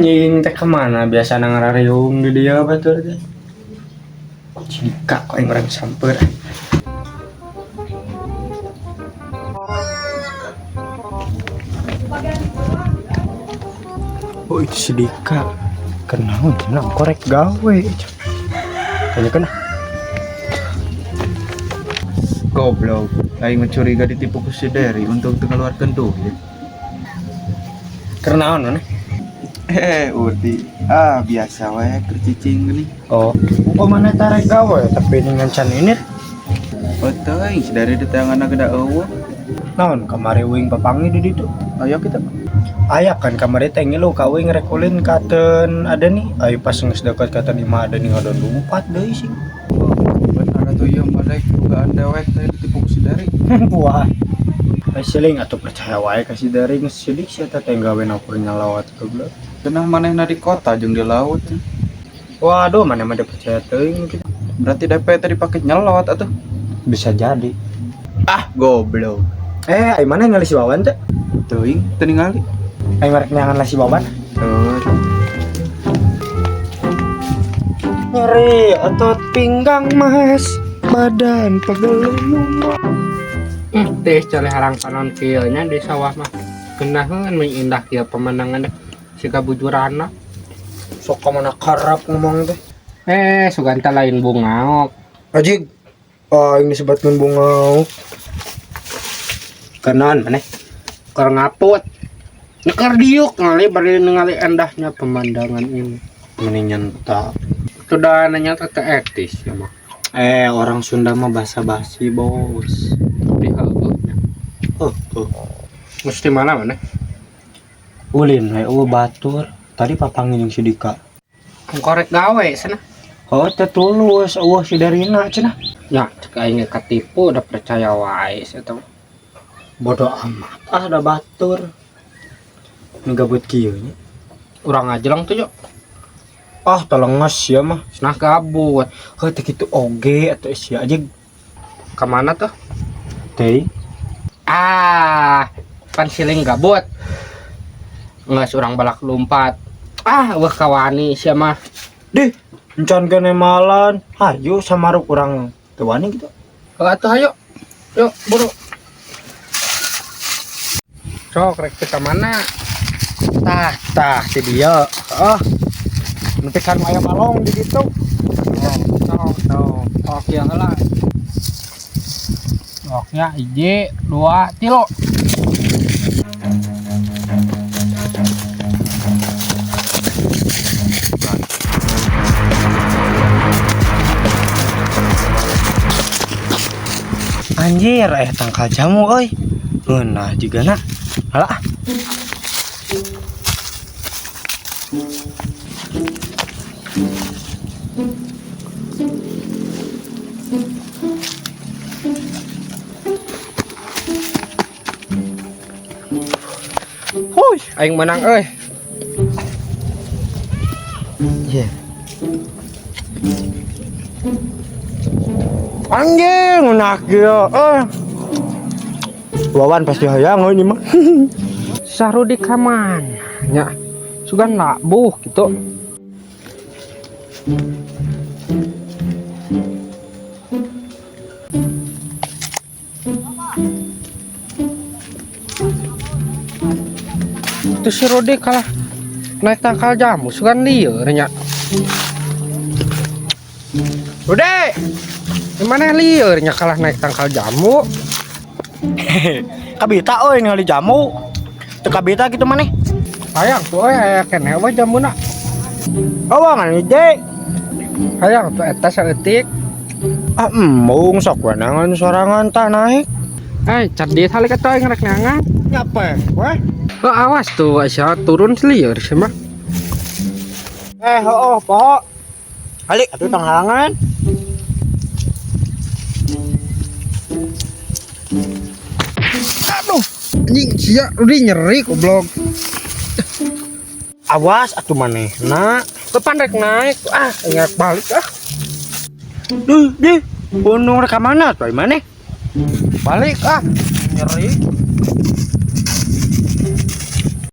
Anjing teh kemana biasa nangarariung di dia batur teh. Cidika kok yang orang samper. Oh itu Sidika. Kenaun cenah korek gawe. Kayaknya kena. Goblok, aing mencuriga ditipu ku si Derry untuk mengeluarkan duit. Kenaun mana? Udi. Biasa wae kercicing gini. Oh, kok mana tarik gawe tapi dengan can ini. Teuing si Derry di tangan geda eueuh. Naon kamari wing papangi di ditu. Ayo kita. Aya kan kamari teh ngilu ka wing rekulin katen ada nih. Ayo pas geus dekat katen imah ada nih ada lumpat deui sing. Benar atuh ieu mah daek dugaan dewek teh ditipu ku si Derry. Wah. Siling atau percaya wae ka si Derry geus sidik sia teh gawe nakur nyalawat goblok. Cenah manehna di kota jeung di laut. Waduh, mana mah percaya teuing gitu. Berarti DP teh dipake nyelot atuh. Bisa jadi. Goblok. Ai mana ngali si Wawan teh? Teuing teu ningali. Ai marek nyangan lah si Wawan. Nyeri otot pinggang mas, badan pegelung. Teh cari harang panon kieunya di sawah mah. Kenaheun mah indah kieu pemandangan siga bujurana. Sok ka mana karap ngomong teh. Suganta lain bungaok. Ajig. Ini disebutkeun bunga. Kenaon maneh? Keur ngaput. Nekar diuk ngali bari ningali endahnya pemandangan ini. Mendingan tak. Itu dah nanya teh etis ya mah. Orang Sunda mah basa-basi, Bos. Tapi heueuhnya. Mesti mana maneh? Ulin we batur. Tadi papangi jeung si Dika. Korek gawe cenah. Oh, teh tulus eueuh si Darina cenah. Ya, cek aing katipu udah percaya wae eta. Bodoh amat. Ada batur. Ngabut kieu nya. Urang ajelang tuh, Yo. Telengas ya mah. Cenah gabut. Heuh teh kitu oge atuh sia aja. Ka mana tuh? Teh. Pan siling gabut. Enggak seorang balak lompat. Wah kawani sia mah. Deh, encan kene malan. Hayu samaruk urang teu wani gitu. Atuh ayo. Yuk, buru. Sok rek ka mana? Tah si dia. Nanti kan aya balong di ditu. Tuh. Oke heula. Oknya hiji, 2, 3. Anjir, tangkal jamu euy. Beunah juga na. Halah. Aing menang euy. Iya. Anjing unak dia. Wawan pasti hayang ini mah. Sarudi kaman. Nya. Sugan labuh gitu. Itu si Rodi kalah naik tangkal jamu sugan lieur nya. Rodi, gimana lieur nya kalah naik tangkal jamu? Kabita euy ningali jamu. Teu kabita kitu maneh. Hayang tuh aya keneh we jamuna. Awangan ide. Hayang tuh eta saeutik. Embung sok wenangan sorangan tah naik. Cerdik hal kata yang rek nangan. Nyapa? Wah. Awas tuh Asya turun lieur sih mah. Po. Alik atuh tang halangan. Aduh, anjing sia Rudi nyeri goblok. Awas atuh manehna. Depan rek naik. Ingat balik Deh. Gunung rek ka mana tuh maneh? Balik nyeri.